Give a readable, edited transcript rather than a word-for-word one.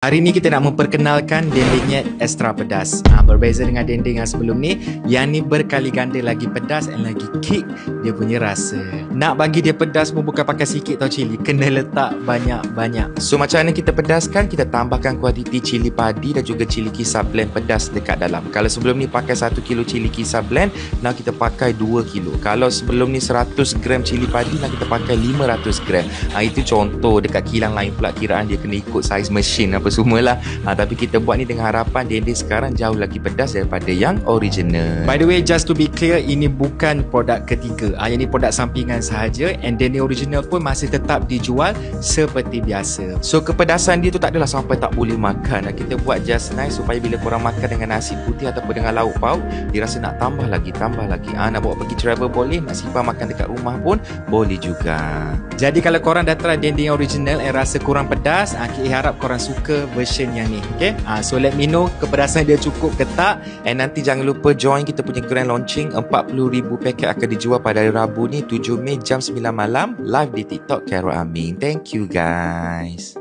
Hari ni kita nak memperkenalkan dendengnya extra pedas. Berbeza dengan dendeng yang sebelum ni, yang ni berkali ganda lagi pedas dan lagi kick dia punya rasa. Nak bagi dia pedas pun bukan pakai sikit tau cili, kena letak banyak-banyak. So macam mana kita pedaskan? Kita tambahkan kuantiti cili padi dan juga cili kisar blend pedas dekat dalam. Kalau sebelum ni pakai 1 kilo cili kisar blend, now kita pakai 2 kilo. Kalau sebelum ni 100 gram cili padi, now kita pakai 500 gram. Itu contoh. Dekat kilang lain pula kiraan dia kena ikut saiz mesin apa semualah. Tapi kita buat ni dengan harapan dendeng sekarang jauh lagi pedas daripada yang original. By the way, just to be clear, ini bukan produk ketiga. Yang ni produk sampingan sahaja, and dendeng original pun masih tetap dijual seperti biasa. So kepedasan dia tu tak adalah sampai tak boleh makan. Kita buat just nice supaya bila korang makan dengan nasi putih ataupun dengan lauk pauk, dia rasa nak tambah lagi. Nak bawa pergi travel boleh, nak simpan makan dekat rumah pun boleh juga. Jadi kalau korang dah try dendeng original and rasa kurang pedas, kita harap korang suka version yang ni. Okay? So let me know kepedasan dia cukup ke tak. And nanti jangan lupa join kita punya grand launching. 40,000 paket akan dijual pada hari Rabu ni 7 Mei jam 9 malam live di TikTok Carol Amin. Thank you guys.